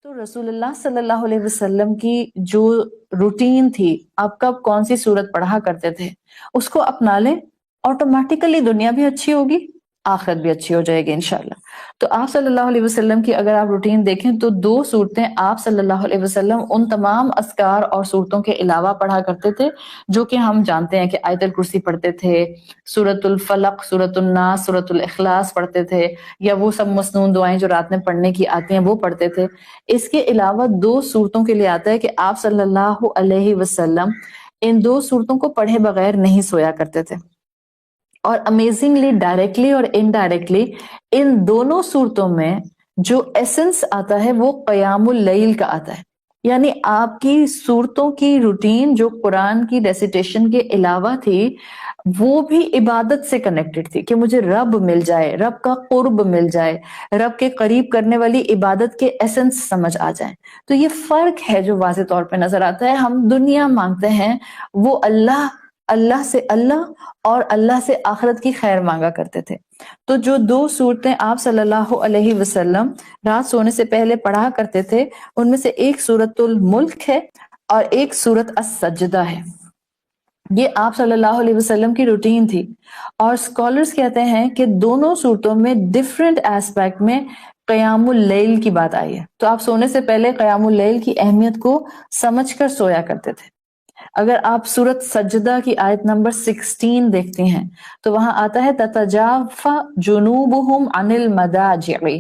تو رسول اللہ صلی اللہ علیہ وسلم کی جو روٹین تھی، آپ کب کون سی صورت پڑھا کرتے تھے، اس کو اپنا لیں، آٹومیٹیکلی دنیا بھی اچھی ہوگی، آخرت بھی اچھی ہو جائے گی انشاءاللہ۔ تو آپ صلی اللہ علیہ وسلم کی اگر آپ روٹین دیکھیں تو 2 صورتیں آپ صلی اللہ علیہ وسلم ان تمام اذکار اور صورتوں کے علاوہ پڑھا کرتے تھے جو کہ ہم جانتے ہیں کہ آیت الکرسی پڑھتے تھے، سورۃ الفلق، سورۃ الناس، سورۃ الاخلاص پڑھتے تھے، یا وہ سب مسنون دعائیں جو رات میں پڑھنے کی آتی ہیں وہ پڑھتے تھے۔ اس کے علاوہ 2 صورتوں کے لیے آتا ہے کہ آپ صلی اللہ علیہ وسلم ان 2 صورتوں کو پڑھے بغیر نہیں سویا کرتے تھے، اور امیزنگلی ڈائریکٹلی اور انڈائریکٹلی ان دونوں صورتوں میں جو ایسنس آتا ہے وہ قیام اللیل کا آتا ہے، یعنی آپ کی صورتوں کی روٹین جو قرآن کی ریسیٹیشن کے علاوہ تھی وہ بھی عبادت سے کنیکٹڈ تھی کہ مجھے رب مل جائے، رب کا قرب مل جائے، رب کے قریب کرنے والی عبادت کے ایسنس سمجھ آ جائیں۔ تو یہ فرق ہے جو واضح طور پہ نظر آتا ہے۔ ہم دنیا مانگتے ہیں، وہ اللہ سے اللہ اور اللہ سے آخرت کی خیر مانگا کرتے تھے۔ تو جو 2 صورتیں آپ صلی اللہ علیہ وسلم رات سونے سے پہلے پڑھا کرتے تھے ان میں سے ایک سورۃ الملک ہے اور ایک سورۃ السجدہ ہے۔ یہ آپ صلی اللہ علیہ وسلم کی روٹین تھی، اور اسکالرز کہتے ہیں کہ دونوں صورتوں میں ڈفرینٹ ایسپیکٹ میں قیام اللیل کی بات آئی ہے۔ تو آپ سونے سے پہلے قیام اللیل کی اہمیت کو سمجھ کر سویا کرتے تھے۔ اگر آپ سورۃ سجدہ کی آیت نمبر 16 دیکھتے ہیں تو وہاں آتا ہے تتجافى جنوبهم عن المضاجع،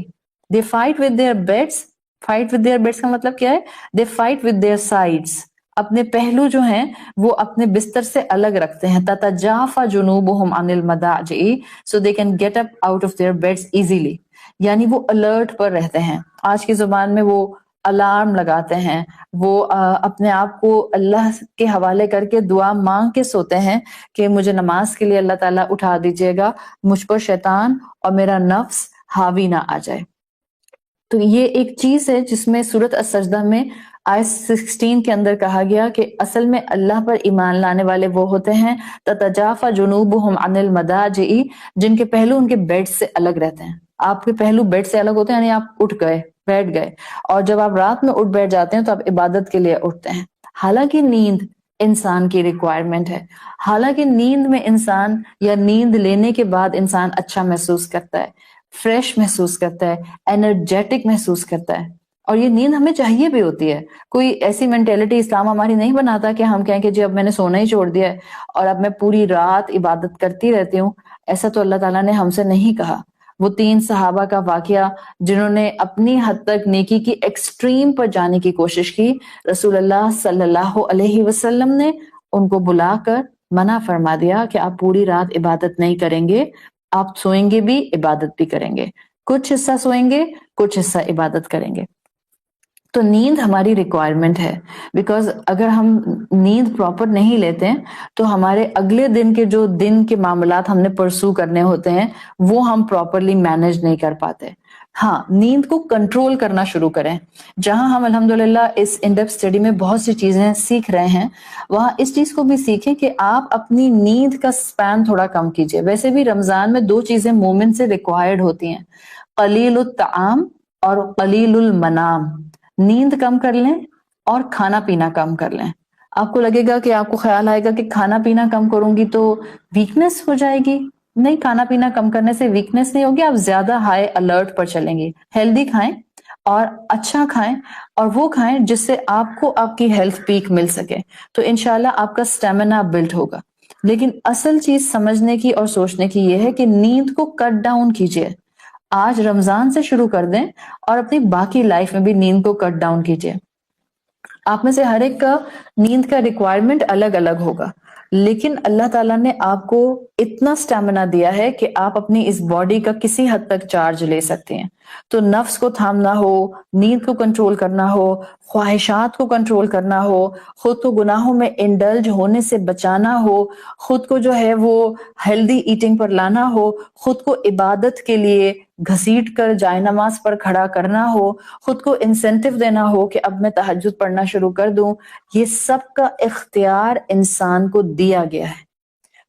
they fight with their beds۔ fight with their beds کا مطلب کیا ہے؟ they fight with their sides، اپنے پہلو جو ہیں وہ اپنے بستر سے الگ رکھتے ہیں۔ تتجافى جنوبهم عن المضاجع so they can get up out of their beds easily، یعنی وہ الرٹ پر رہتے ہیں۔ آج کی زبان میں وہ الارم لگاتے ہیں، وہ اپنے آپ کو اللہ کے حوالے کر کے دعا مانگ کے سوتے ہیں کہ مجھے نماز کے لیے اللہ تعالیٰ اٹھا دیجیے گا، مجھ پر شیطان اور میرا نفس حاوی نہ آ جائے۔ تو یہ ایک چیز ہے جس میں سورۃ السجدہ میں آیت 16 کے اندر کہا گیا کہ اصل میں اللہ پر ایمان لانے والے وہ ہوتے ہیں تتجافى جنوبهم عن المضاجع، جن کے پہلو ان کے بیڈ سے الگ رہتے ہیں۔ آپ کے پہلو بیڈ سے الگ ہوتے ہیں، یعنی آپ اٹھ گئے، بیٹھ گئے، اور جب آپ رات میں اٹھ بیٹھ جاتے ہیں تو آپ عبادت کے لیے اٹھتے ہیں۔ حالانکہ نیند انسان کی ریکوائرمنٹ ہے، حالانکہ نیند میں انسان یا نیند لینے کے بعد انسان اچھا محسوس کرتا ہے، فریش محسوس کرتا ہے، انرجیٹک محسوس کرتا ہے، اور یہ نیند ہمیں چاہیے بھی ہوتی ہے۔ کوئی ایسی مینٹیلٹی اسلام ہماری نہیں بناتا کہ ہم کہیں کہ جی اب میں نے سونا ہی چھوڑ دیا ہے اور اب میں پوری رات عبادت کرتی رہتی ہوں۔ ایسا تو اللہ تعالیٰ نے ہم سے نہیں کہا۔ وہ 3 صحابہ کا واقعہ جنہوں نے اپنی حد تک نیکی کی ایکسٹریم پر جانے کی کوشش کی، رسول اللہ صلی اللہ علیہ وسلم نے ان کو بلا کر منع فرما دیا کہ آپ پوری رات عبادت نہیں کریں گے، آپ سوئیں گے بھی عبادت بھی کریں گے، کچھ حصہ سوئیں گے کچھ حصہ عبادت کریں گے۔ تو نیند ہماری ریکوائرمنٹ ہے، بیکاز اگر ہم نیند پراپر نہیں لیتے ہیں تو ہمارے اگلے دن کے جو دن کے معاملات ہم نے پرسو کرنے ہوتے ہیں وہ ہم پراپرلی مینج نہیں کر پاتے۔ ہاں، نیند کو کنٹرول کرنا شروع کریں۔ جہاں ہم الحمدللہ اس ان ڈیپتھ اسٹڈی میں بہت سی چیزیں سیکھ رہے ہیں، وہاں اس چیز کو بھی سیکھیں کہ آپ اپنی نیند کا سپین تھوڑا کم کیجئے۔ ویسے بھی رمضان میں 2 چیزیں مومن سے ریکوائرڈ ہوتی ہیں، قلیل الطعام اور قلیل المنام۔ نیند کم کر لیں اور کھانا پینا کم کر لیں۔ آپ کو لگے گا کہ آپ کو خیال آئے گا کہ کھانا پینا کم کروں گی تو ویکنس ہو جائے گی۔ نہیں، کھانا پینا کم کرنے سے ویکنس نہیں ہوگی، آپ زیادہ ہائی الرٹ پر چلیں گی۔ ہیلدی کھائیں اور اچھا کھائیں، اور وہ کھائیں جس سے آپ کو آپ کی ہیلتھ پیک مل سکے، تو انشاءاللہ آپ کا سٹیمنا بلڈ ہوگا۔ لیکن اصل چیز سمجھنے کی اور سوچنے کی یہ ہے کہ نیند کو کٹ ڈاؤن کیجئے۔ آج رمضان سے شروع کر دیں اور اپنی باقی لائف میں بھی نیند کو کٹ ڈاؤن کیجئے۔ آپ میں سے ہر ایک کا نیند کا ریکوائرمنٹ الگ الگ ہوگا، لیکن اللہ تعالیٰ نے آپ کو اتنا سٹیمنا دیا ہے کہ آپ اپنی اس باڈی کا کسی حد تک چارج لے سکتے ہیں۔ تو نفس کو تھامنا ہو، نیند کو کنٹرول کرنا ہو، خواہشات کو کنٹرول کرنا ہو، خود کو گناہوں میں انڈلج ہونے سے بچانا ہو، خود کو جو ہے وہ ہیلدی ایٹنگ پر لانا ہو، خود کو عبادت کے لیے گھسیٹ کر جائے نماز پر کھڑا کرنا ہو، خود کو انسینٹیو دینا ہو کہ اب میں تہجد پڑھنا شروع کر دوں، یہ سب کا اختیار انسان کو دیا گیا ہے۔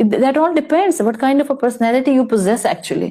That all depends what kind of a personality you possess actually.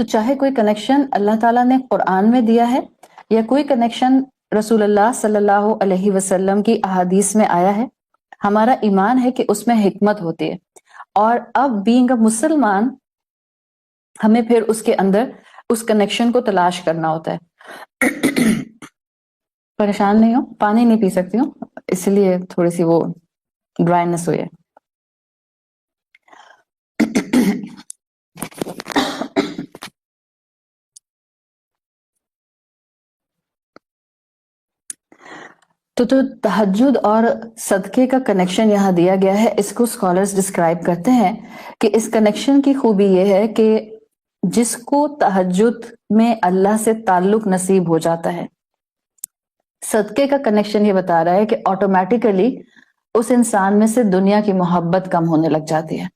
تو چاہے کوئی کنیکشن اللہ تعالیٰ نے قرآن میں دیا ہے یا کوئی کنیکشن رسول اللہ صلی اللہ علیہ وسلم کی احادیث میں آیا ہے، ہمارا ایمان ہے کہ اس میں حکمت ہوتی ہے. اور اب بینگ اے مسلمان ہمیں پھر اس کے اندر اس کنیکشن کو تلاش کرنا ہوتا ہے. پریشان نہیں ہو، پانی نہیں پی سکتی ہوں اس لیے تھوڑی سی وہ ڈرائنس ہوئی ہے. تو تہجد اور صدقے کا کنیکشن یہاں دیا گیا ہے. اس کو اسکالرز ڈسکرائب کرتے ہیں کہ اس کنیکشن کی خوبی یہ ہے کہ جس کو تہجد میں اللہ سے تعلق نصیب ہو جاتا ہے، صدقے کا کنیکشن یہ بتا رہا ہے کہ آٹومیٹیکلی اس انسان میں سے دنیا کی محبت کم ہونے لگ جاتی ہے.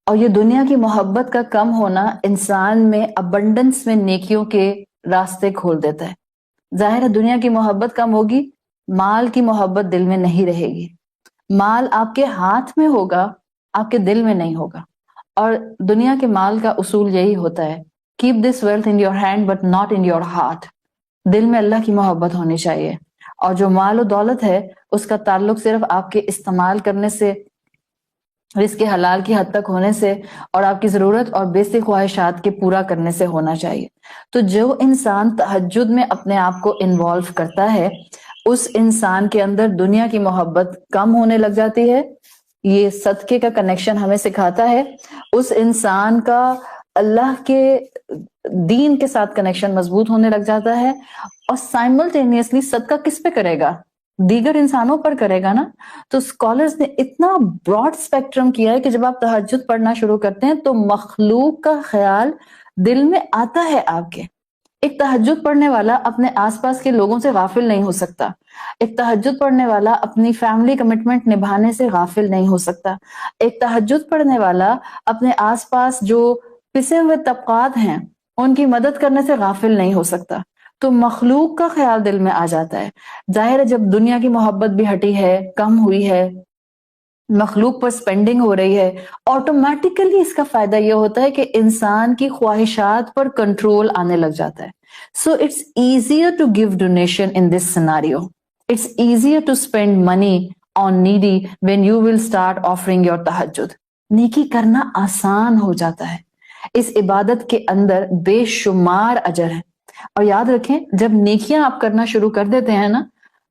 اور یہ دنیا کی محبت کا کم ہونا انسان میں ابنڈنس میں نیکیوں کے راستے کھول دیتا ہے. ظاہر ہے دنیا کی محبت کم ہوگی، مال کی محبت دل میں نہیں رہے گی. مال آپ کے ہاتھ میں ہوگا، آپ کے دل میں نہیں ہوگا. اور دنیا کے مال کا اصول یہی ہوتا ہے، keep this wealth in your hand but not in your heart. دل میں اللہ کی محبت ہونی چاہیے. اور جو مال و دولت ہے اس کا تعلق صرف آپ کے استعمال کرنے سے، رزق حلال کی حد تک ہونے سے اور آپ کی ضرورت اور بیسک خواہشات کے پورا کرنے سے ہونا چاہیے. تو جو انسان تہجد میں اپنے آپ کو انوالو کرتا ہے، اس انسان کے اندر دنیا کی محبت کم ہونے لگ جاتی ہے. یہ صدقے کا کنیکشن ہمیں سکھاتا ہے. اس انسان کا اللہ کے دین کے ساتھ کنیکشن مضبوط ہونے لگ جاتا ہے. اور سائملٹینیسلی صدقہ کس پہ کرے گا؟ دیگر انسانوں پر کرے گا نا. تو اسکالرز نے اتنا براڈ اسپیکٹرم کیا ہے کہ جب آپ تہجد پڑھنا شروع کرتے ہیں تو مخلوق کا خیال دل میں آتا ہے آپ کے. ایک تہجد پڑھنے والا اپنے آس پاس کے لوگوں سے غافل نہیں ہو سکتا. ایک تہجد پڑھنے والا اپنی فیملی کمٹمنٹ نبھانے سے غافل نہیں ہو سکتا. ایک تہجد پڑھنے والا اپنے آس پاس جو پسے ہوئے طبقات ہیں ان کی مدد کرنے سے غافل نہیں ہو سکتا. تو مخلوق کا خیال دل میں آ جاتا ہے. ظاہر ہے جب دنیا کی محبت بھی ہٹی ہے، کم ہوئی ہے، مخلوق پر سپینڈنگ ہو رہی ہے، آٹومیٹیکلی اس کا فائدہ یہ ہوتا ہے کہ انسان کی خواہشات پر کنٹرول آنے لگ جاتا ہے. So it's easier to give donation in this scenario. It's easier to spend money on needy when you will start offering your تہجد. نیکی کرنا آسان ہو جاتا ہے. اس عبادت کے اندر بے شمار اجر ہے. اور یاد رکھیں جب نیکیاں آپ کرنا شروع کر دیتے ہیں نا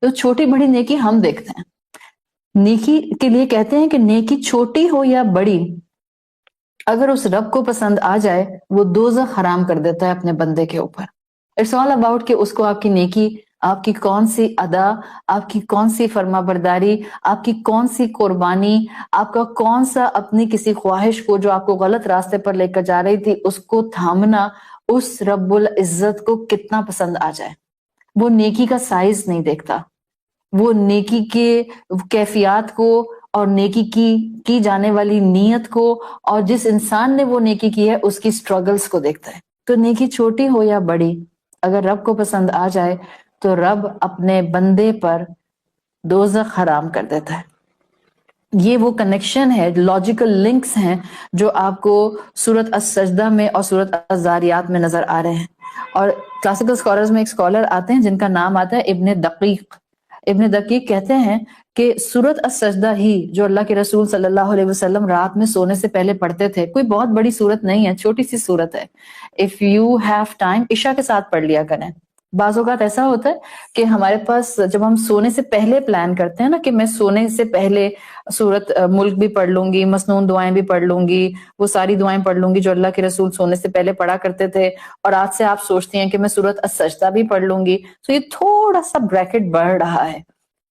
تو چھوٹی بڑی نیکی ہم دیکھتے ہیں. نیکی کے لیے کہتے ہیں کہ نیکی چھوٹی ہو یا بڑی، اگر اس رب کو پسند آ جائے وہ دوزخ حرام کر دیتا ہے اپنے بندے کے اوپر. اٹس آل اباؤٹ کہ اس کو آپ کی نیکی، آپ کی کون سی ادا، آپ کی کون سی فرما برداری، آپ کی کون سی قربانی، آپ کا کون سا اپنی کسی خواہش کو جو آپ کو غلط راستے پر لے کر جا رہی تھی اس کو تھامنا اس رب العزت کو کتنا پسند آ جائے. وہ نیکی کا سائز نہیں دیکھتا، وہ نیکی کے کیفیات کو اور نیکی کی جانے والی نیت کو اور جس انسان نے وہ نیکی کی ہے اس کی سٹرگلز کو دیکھتا ہے. تو نیکی چھوٹی ہو یا بڑی اگر رب کو پسند آ جائے تو رب اپنے بندے پر دوزخ حرام کر دیتا ہے. یہ وہ کنیکشن ہے، لاجیکل لنکس ہیں جو آپ کو سورۃ السجدہ میں اور سورۃ الذاریات میں نظر آ رہے ہیں. اور کلاسیکل اسکالرز میں ایک اسکالر آتے ہیں جن کا نام آتا ہے ابن دقیق. ابن دقیق کہتے ہیں کہ سورۃ السجدہ ہی جو اللہ کے رسول صلی اللہ علیہ وسلم رات میں سونے سے پہلے پڑھتے تھے، کوئی بہت بڑی سورت نہیں ہے، چھوٹی سی سورت ہے. اف یو ہیو ٹائم عشاء کے ساتھ پڑھ لیا کریں. بعض اوقات ایسا ہوتا ہے کہ ہمارے پاس جب ہم سونے سے پہلے پلان کرتے ہیں نا کہ میں سونے سے پہلے سورت ملک بھی پڑھ لوں گی، مسنون دعائیں بھی پڑھ لوں گی، وہ ساری دعائیں پڑھ لوں گی جو اللہ کے رسول سونے سے پہلے پڑھا کرتے تھے، اور آج سے آپ سوچتی ہیں کہ میں سورت السجدہ بھی پڑھ لوں گی. تو یہ تھوڑا سا بریکٹ بڑھ رہا ہے.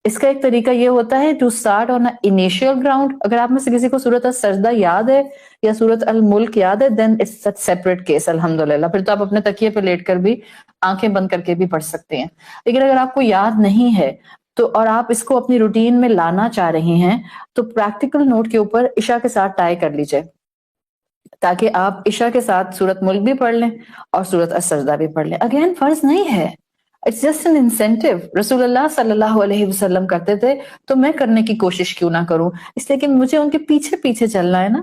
اس کا ایک طریقہ یہ ہوتا ہے to start on initial ground. اگر آپ میں سے کسی کو سورت السجدہ یاد ہے یا سورت الملک یاد ہے دین اٹس سیپریٹ کیس الحمدللہ. پھر تو آپ اپنے تکیے پہ لیٹ کر بھی آنکھیں بند کر کے بھی پڑھ سکتے ہیں. لیکن اگر آپ کو یاد نہیں ہے تو اور آپ اس کو اپنی روٹین میں لانا چاہ رہی ہیں تو پریکٹیکل نوٹ کے اوپر عشاء کے ساتھ ٹائی کر لیجئے تاکہ آپ عشاء کے ساتھ سورت ملک بھی پڑھ لیں اور سورت السجدہ بھی پڑھ لیں. اگین فرض نہیں ہے، اٹس جسٹ این انسینٹو. رسول اللہ صلی اللہ علیہ وسلم کرتے تھے تو میں کرنے کی کوشش کیوں نہ کروں، اس لیے کہ مجھے ان کے پیچھے پیچھے چلنا ہے نا.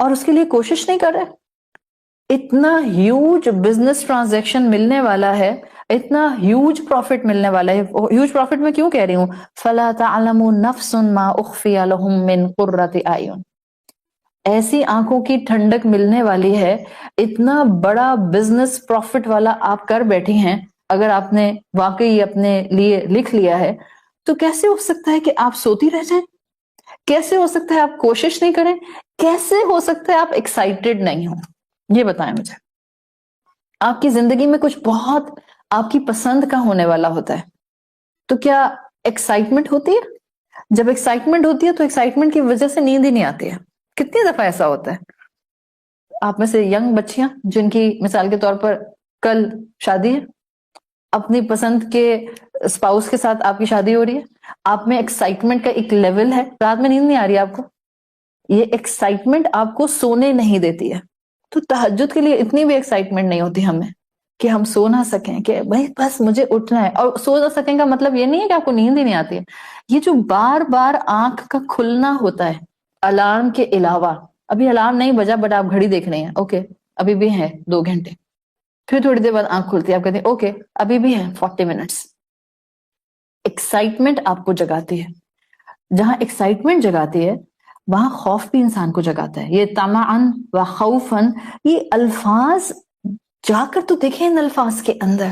اور اس کے لیے کوشش نہیں کر رہے. اتنا ہیوج بزنس ٹرانزیکشن ملنے والا ہے, اتنا ہیوج پروفٹ ملنے والا ہے. ہیوج پروفٹ میں کیوں کہہ رہی ہوں؟ فَلَا تَعْلَمُ نَفْسٌ مَا أُخْفِيَ لَهُم مِّن قُرَّةِ أَعْيُنٍ, ایسی آنکھوں کی ٹھنڈک ملنے والی ہے. اتنا بڑا بزنس پروفٹ والا آپ کر بیٹھی ہیں, اگر آپ نے واقعی اپنے لیے لکھ لیا ہے, تو کیسے ہو سکتا ہے کہ آپ سوتی رہ جائیں؟ کیسے ہو سکتا ہے آپ کوشش نہیں کریں؟ کیسے ہو سکتا ہے آپ ایکسائٹیڈ نہیں ہوں؟ یہ بتائیں مجھے. آپ کی زندگی میں کچھ بہت آپ کی پسند کا ہونے والا ہوتا ہے, تو کیا ایکسائٹمنٹ ہوتی ہے؟ جب ایکسائٹمنٹ ہوتی ہے تو ایکسائٹمنٹ کی وجہ سے نیند ہی نہیں آتی ہے. کتنی دفعہ ایسا ہوتا ہے؟ آپ میں سے ینگ بچیاں جن کی مثال کے طور پر کل شادی ہے, اپنی پسند کے اسپاؤس کے ساتھ آپ کی شادی ہو رہی ہے, آپ میں ایکسائٹمنٹ کا ایک لیول ہے, رات میں نیند نہیں آ رہی ہے آپ کو, یہ ایکسائٹمنٹ آپ کو سونے نہیں دیتی ہے. تو تہجد کے لیے اتنی بھی ایکسائٹمنٹ نہیں ہوتی ہمیں کہ ہم سو نہ سکیں, کہ بھائی بس مجھے اٹھنا ہے. اور سو نہ سکیں کا مطلب یہ نہیں ہے کہ آپ کو نیند ہی نہیں آتی ہے. یہ جو بار بار آنکھ کا کھلنا ہوتا ہے الارم کے علاوہ, ابھی الارم نہیں بجا بٹ آپ گھڑی دیکھ رہے ہیں, اوکے ابھی بھی ہے 2 گھنٹے, پھر تھوڑی دیر بعد آنکھ کھلتی ہے, آپ کہتے ہیں اوکے ابھی بھی ہے 40 منٹس. ایکسائٹمنٹ آپ کو جگاتی ہے. جہاں ایکسائٹمنٹ جگاتی ہے وہاں خوف بھی انسان کو جگاتا ہے. یہ طمعاً و خوفاً, یہ الفاظ جا کر تو دیکھیں ان الفاظ کے اندر.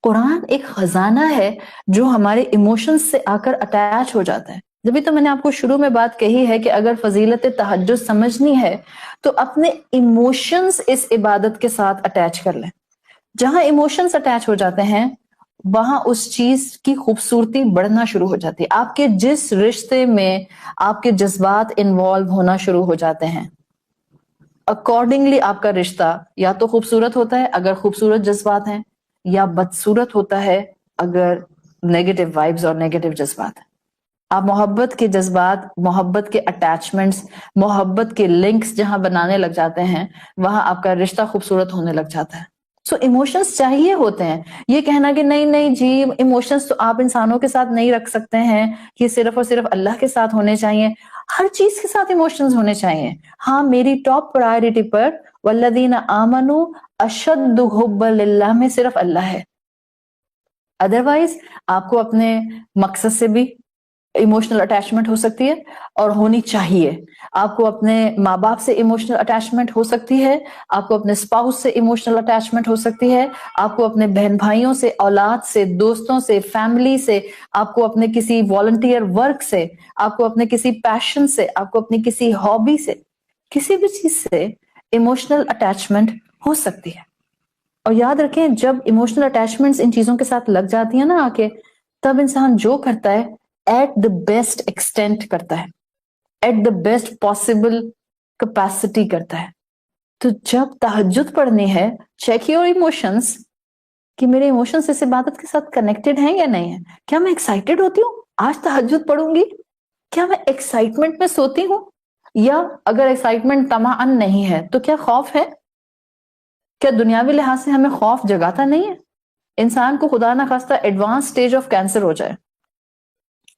قرآن ایک خزانہ ہے جو ہمارے ایموشنز سے آ کر اٹیچ ہو جاتا ہے. جبھی تو میں نے آپ کو شروع میں بات کہی ہے کہ اگر فضیلت تہجد سمجھنی ہے تو اپنے ایموشنز اس عبادت کے ساتھ اٹیچ کر لیں. جہاں ایموشنز اٹیچ ہو جاتے ہیں وہاں اس چیز کی خوبصورتی بڑھنا شروع ہو جاتی ہے. آپ کے جس رشتے میں آپ کے جذبات انوالو ہونا شروع ہو جاتے ہیں, اکارڈنگلی آپ کا رشتہ یا تو خوبصورت ہوتا ہے اگر خوبصورت جذبات ہیں, یا بدصورت ہوتا ہے اگر نیگیٹو وائبز اور نیگیٹو جذبات ہیں. آپ محبت کے جذبات, محبت کے اٹیچمنٹس, محبت کے لنکس جہاں بنانے لگ جاتے ہیں وہاں آپ کا رشتہ خوبصورت ہونے لگ جاتا ہے. سو ایموشنز چاہیے ہوتے ہیں. یہ کہنا کہ نہیں نہیں جی ایموشنز تو آپ انسانوں کے ساتھ نہیں رکھ سکتے ہیں, یہ صرف اور صرف اللہ کے ساتھ ہونے چاہیے. ہر چیز کے ساتھ ایموشنز ہونے چاہیے. ہاں میری ٹاپ پرائرٹی پر والذین آمنوا اشد حبا للہ میں صرف اللہ ہے. ادروائز آپ کو اپنے مقصد سے بھی ایموشنل اٹیچمنٹ ہو سکتی ہے اور ہونی چاہیے. آپ کو اپنے ماں باپ سے ایموشنل اٹیچمنٹ ہو سکتی ہے, آپ کو اپنے اسپاؤس سے ایموشنل اٹیچمنٹ ہو سکتی ہے, آپ کو اپنے بہن بھائیوں سے, اولاد سے, دوستوں سے, فیملی سے, آپ کو اپنے کسی والنٹیئر ورک سے, آپ کو اپنے کسی پیشن سے, آپ کو اپنی کسی ہابی سے, کسی بھی چیز سے ایموشنل اٹیچمنٹ ہو سکتی ہے. اور یاد رکھیں جب ایموشنل اٹیچمنٹس ان چیزوں کے ساتھ لگ جاتی ہیں نا آ کے, تب انسان جو کرتا ہے ایٹ دا بیسٹ ایکسٹینٹ کرتا ہے, at the best possible capacity کرتا ہے. تو جب تہجد پڑھنی ہے, چیک یور ایموشنس کہ میرے ایموشنس اس عبادت کے ساتھ کنیکٹڈ ہیں یا نہیں ہیں. کیا میں ایکسائٹیڈ ہوتی ہوں آج تہجد پڑھوں گی؟ کیا میں ایکسائٹمنٹ میں سوتی ہوں؟ یا اگر ایکسائٹمنٹ طمعاً نہیں ہے تو کیا خوف ہے؟ کیا دنیاوی لحاظ سے ہمیں خوف جگاتا نہیں ہے؟ انسان کو خدا نہ خواستہ ایڈوانس سٹیج آف کینسر ہو جائے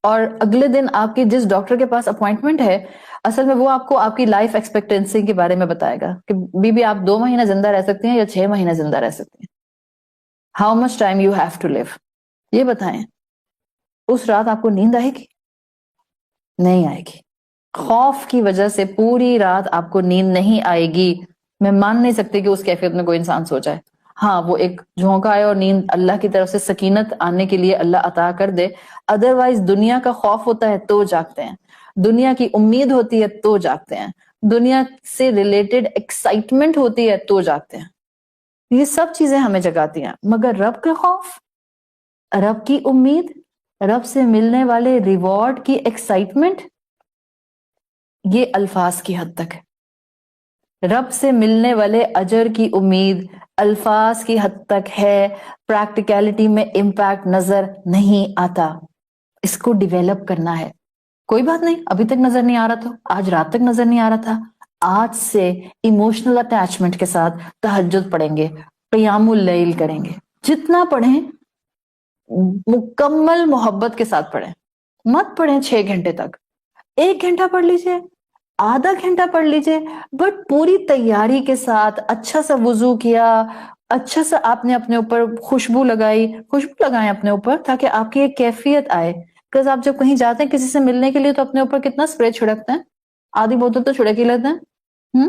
اور اگلے دن آپ کی جس ڈاکٹر کے پاس اپوائنٹمنٹ ہے, اصل میں وہ آپ کو آپ کی لائف ایکسپیکٹینسی کے بارے میں بتائے گا کہ بی بی آپ 2 مہینے زندہ رہ سکتی ہیں یا 6 مہینے زندہ رہ سکتی ہیں. How much time you have to live. یہ بتائیں اس رات آپ کو نیند آئے گی؟ نہیں آئے گی. خوف کی وجہ سے پوری رات آپ کو نیند نہیں آئے گی. میں مان نہیں سکتی کہ اس کیفیت میں کوئی انسان سو جائے. ہاں وہ ایک جھونکا آئے اور نیند اللہ کی طرف سے سکینت آنے کے لیے اللہ عطا کر دے. ادروائز دنیا کا خوف ہوتا ہے تو جاگتے ہیں, دنیا کی امید ہوتی ہے تو جاگتے ہیں, دنیا سے ریلیٹڈ ایکسائٹمنٹ ہوتی ہے تو جاگتے ہیں. یہ سب چیزیں ہمیں جگاتی ہیں, مگر رب کا خوف, رب کی امید, رب سے ملنے والے ریوارڈ کی ایکسائٹمنٹ, یہ الفاظ کی حد تک ہے. رب سے ملنے والے اجر کی امید الفاظ کی حد تک ہے, پریکٹیکلٹی میں امپیکٹ نظر نہیں آتا. اس کو ڈیویلپ کرنا ہے. کوئی بات نہیں, ابھی تک نظر نہیں آ رہا تھا, آج رات تک نظر نہیں آ رہا تھا, آج سے ایموشنل اٹیچمنٹ کے ساتھ تہجد پڑھیں گے, قیام اللیل کریں گے. جتنا پڑھیں مکمل محبت کے ساتھ پڑھیں, مت پڑھیں 6 گھنٹے تک, 1 گھنٹہ پڑھ لیجئے. آدھا گھنٹہ پڑھ لیجئے، بٹ پوری تیاری کے ساتھ، اچھا سا وضو کیا، اچھا سا آپ نے اپنے اوپر خوشبو لگائیں اپنے اوپر، تاکہ آپ کی ایک کیفیت آئے. بکاز آپ جب کہیں جاتے ہیں کسی سے ملنے کے لیے تو اپنے اوپر کتنا اسپرے چھڑکتے ہیں، آدھی بوتل تو چھڑک ہی لیتے ہیں.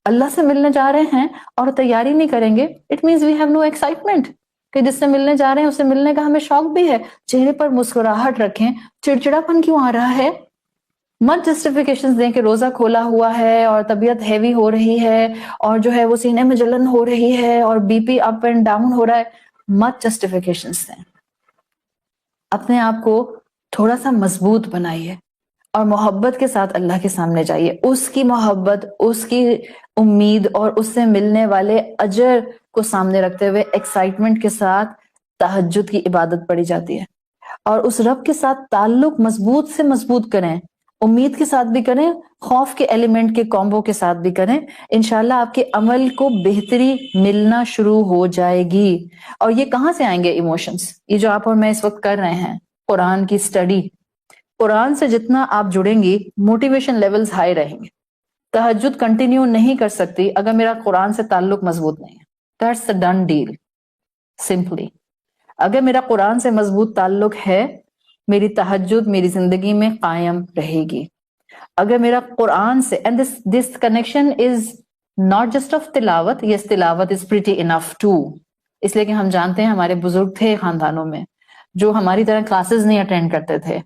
اللہ سے ملنے جا رہے ہیں اور تیاری نہیں کریں گے، it means we have no excitement. کہ جس سے ملنے جا رہے ہیں اس سے ملنے کا ہمیں شوق بھی ہے، چہرے پر مسکراہٹ رکھیں. چڑچڑا پن کیوں آ رہا ہے؟ مت جسٹیفیکیشن دیں کہ روزہ کھولا ہوا ہے اور طبیعت ہیوی ہو رہی ہے اور جو ہے وہ سینے میں جلن ہو رہی ہے اور B P up and down ہو رہا ہے. مت جسٹیفیکیشن دیں. اپنے آپ کو تھوڑا سا مضبوط بنائیے اور محبت کے ساتھ اللہ کے سامنے جائیے. اس کی محبت، اس کی امید اور اس سے ملنے والے اجر کو سامنے رکھتے ہوئے ایکسائٹمنٹ کے ساتھ تہجد کی عبادت پڑھی جاتی ہے. اور اس رب کے ساتھ تعلق مضبوط سے مضبوط کریں، امید کے ساتھ بھی کریں، خوف کے ایلیمنٹ کے کومبو کے ساتھ بھی کریں. انشاءاللہ آپ کے عمل کو بہتری ملنا شروع ہو جائے گی. اور یہ کہاں سے آئیں گے ایموشنز؟ یہ جو آپ اور میں اس وقت کر رہے ہیں قرآن کی سٹڈی، قرآن سے جتنا آپ جڑیں گی موٹیویشن لیولز ہائی رہیں گے. تہجد کنٹینیو نہیں کر سکتی اگر میرا قرآن سے تعلق مضبوط نہیں ہے. That's a done deal. Simply. اگر میرا قرآن سے مضبوط تعلق ہے، میری تہجد میری زندگی میں قائم رہے گی. اگر میرا قرآن سے and this connection is not just of تلاوت. yes تلاوت is pretty enough too. اس لیے کہ ہم جانتے ہیں ہمارے بزرگ تھے خاندانوں میں جو ہماری طرح کلاسز نہیں اٹینڈ کرتے تھے،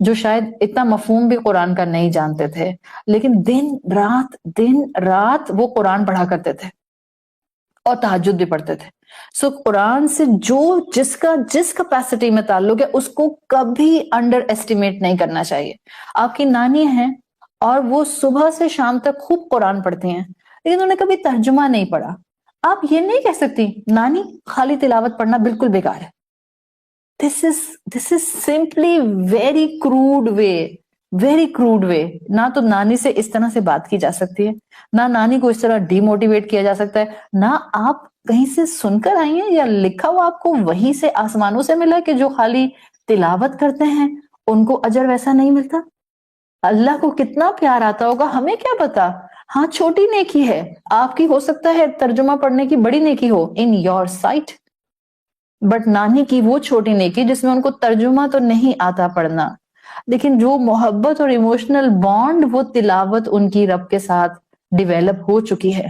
جو شاید اتنا مفہوم بھی قرآن کا نہیں جانتے تھے، لیکن دن رات وہ قرآن پڑھا کرتے تھے اور تہجد بھی پڑھتے تھے. سو قرآن سے جس کیپیسٹی میں تعلق ہے اس کو کبھی انڈر ایسٹیمیٹ نہیں کرنا چاہیے. آپ کی نانی ہیں اور وہ صبح سے شام تک خوب قرآن پڑھتی ہیں، لیکن انہوں نے کبھی ترجمہ نہیں پڑھا. آپ یہ نہیں کہہ سکتی نانی خالی تلاوت پڑھنا بالکل بیکار ہے. This is simply very crude way. نہ تو نانی سے اس طرح سے بات کی جا سکتی ہے، نہ نانی کو اس طرح ڈی موٹیویٹ کیا جا سکتا ہے، نہ آپ کہیں سے سن کر آئی ہیں یا لکھا ہوا آپ کو وہیں سے آسمانوں سے ملا کہ جو خالی تلاوت کرتے ہیں ان کو اجر ویسا نہیں ملتا. اللہ کو کتنا پیار آتا ہوگا ہمیں کیا پتا. ہاں چھوٹی نیکی ہے، آپ کی ہو سکتا ہے ترجمہ پڑھنے کی بڑی نیکی ہو ان یور سائٹ، بٹ نانی کی وہ چھوٹی نیکی جس میں ان کو ترجمہ تو نہیں آتا پڑھنا، لیکن جو محبت اور ایموشنل بانڈ وہ تلاوت ان کی رب کے ساتھ ڈیویلپ ہو چکی ہے،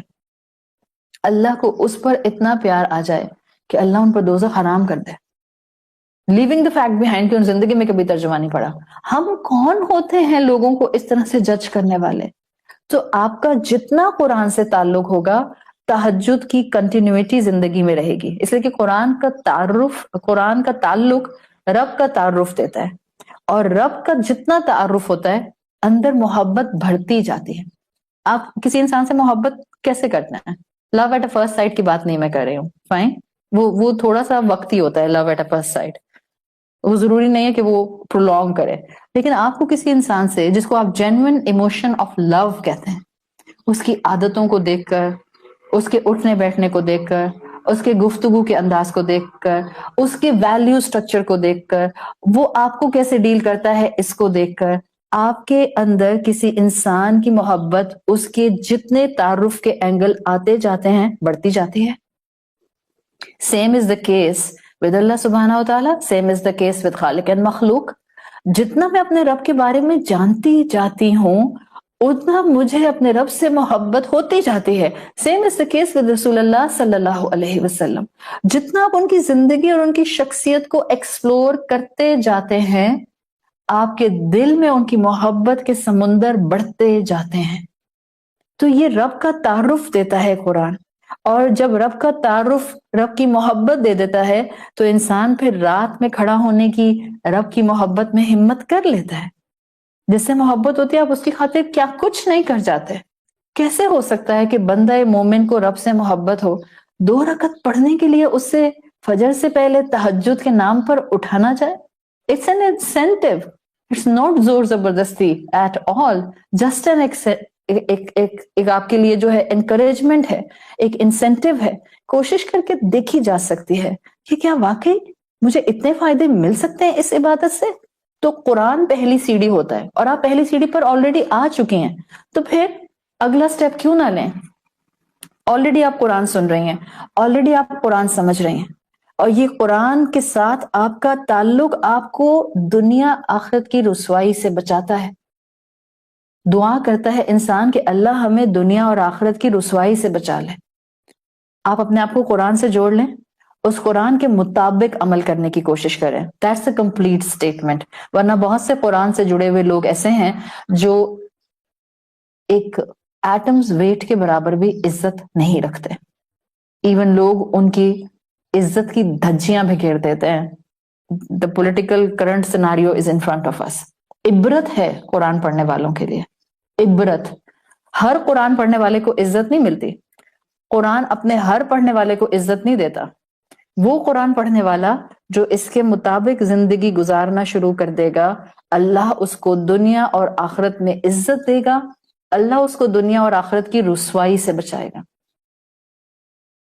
اللہ کو اس پر اتنا پیار آ جائے کہ اللہ ان پر دوزخ حرام کر دے. لیونگ دا فیکٹ بیہائنڈ کہ ان زندگی میں کبھی ترجمہ نہیں پڑھا. ہم کون ہوتے ہیں لوگوں کو اس طرح سے جج کرنے والے؟ تو آپ کا جتنا قرآن سے تعلق ہوگا تہجد کی کنٹینیوٹی زندگی میں رہے گی. اس لیے کہ قرآن کا تعلق رب کا تعارف دیتا ہے، اور رب کا جتنا تعارف ہوتا ہے اندر محبت بڑھتی جاتی ہے. آپ کسی انسان سے محبت کیسے کرتے ہیں؟ لو ایٹ اے فرسٹ سائٹ کی بات نہیں میں کر رہی ہوں، فائن، وہ تھوڑا سا وقتی ہوتا ہے. لو ایٹ اے فرسٹ سائٹ وہ ضروری نہیں ہے کہ وہ پرولونگ کرے، لیکن آپ کو کسی انسان سے جس کو آپ جینوئن ایموشن آف لو کہتے ہیں، اس کی عادتوں کو دیکھ کر، اس کے اٹھنے بیٹھنے کو دیکھ کر، اس کے گفتگو کے انداز کو دیکھ کر، اس کے ویلیو سٹرکچر کو دیکھ کر، وہ آپ کو کیسے ڈیل کرتا ہے اس کو دیکھ کر، آپ کے اندر کسی انسان کی محبت اس کے جتنے تعارف کے اینگل آتے جاتے ہیں بڑھتی جاتی ہے. Same is the case with اللہ سبحانہ و تعالیٰ، same is the case with خالق اینڈ مخلوق. جتنا میں اپنے رب کے بارے میں جانتی جاتی ہوں اتنا مجھے اپنے رب سے محبت ہوتی جاتی ہے. Same is the case with رسول اللہ صلی اللہ علیہ وسلم. جتنا آپ ان کی زندگی اور ان کی شخصیت کو ایکسپلور کرتے جاتے ہیں آپ کے دل میں ان کی محبت کے سمندر بڑھتے جاتے ہیں. تو یہ رب کا تعارف دیتا ہے قرآن، اور جب رب کا تعارف رب کی محبت دے دیتا ہے تو انسان پھر رات میں کھڑا ہونے کی رب کی محبت میں ہمت کر لیتا ہے. جس سے محبت ہوتی ہے آپ اس کی خاطر کیا کچھ نہیں کر جاتے. کیسے ہو سکتا ہے کہ بندہ مومن کو رب سے محبت ہو 2 رکعت پڑھنے کے لیے اس سے فجر سے پہلے تہجد کے نام پر اٹھانا جائے؟ It's an incentive, it's not زور زبردستی ایٹ آل، جسٹ این ایک آپ کے لیے جو ہے انکریجمنٹ ہے، ایک انسینٹیو ہے. کوشش کر کے دیکھی جا سکتی ہے کہ کیا واقعی مجھے اتنے فائدے مل سکتے ہیں اس عبادت سے. تو قرآن پہلی سیڑھی ہوتا ہے اور آپ پہلی سیڑھی پر آلریڈی آ چکے ہیں، تو پھر اگلا سٹیپ کیوں نہ لیں؟ آلریڈی آپ قرآن سن رہی ہیں، آلریڈی آپ قرآن سمجھ رہی ہیں، اور یہ قرآن کے ساتھ آپ کا تعلق آپ کو دنیا آخرت کی رسوائی سے بچاتا ہے۔ دعا کرتا ہے انسان کہ اللہ ہمیں دنیا اور آخرت کی رسوائی سے بچا لے۔ آپ اپنے آپ کو قرآن سے جوڑ لیں، اس قرآن کے مطابق عمل کرنے کی کوشش کریں۔ That's a complete statement۔ ورنہ بہت سے قرآن سے جڑے ہوئے لوگ ایسے ہیں جو ایک ایٹمز ویٹ کے برابر بھی عزت نہیں رکھتے، ایون لوگ ان کی عزت کی دھجیاں بکھیر دیتے ہیں۔ The political current scenario is in front of us۔ عبرت ہے قرآن پڑھنے والوں کے لیے، عبرت۔ ہر قرآن پڑھنے والے کو عزت نہیں ملتی، قرآن اپنے ہر پڑھنے والے کو عزت نہیں دیتا۔ وہ قرآن پڑھنے والا جو اس کے مطابق زندگی گزارنا شروع کر دے گا، اللہ اس کو دنیا اور آخرت میں عزت دے گا، اللہ اس کو دنیا اور آخرت کی رسوائی سے بچائے گا۔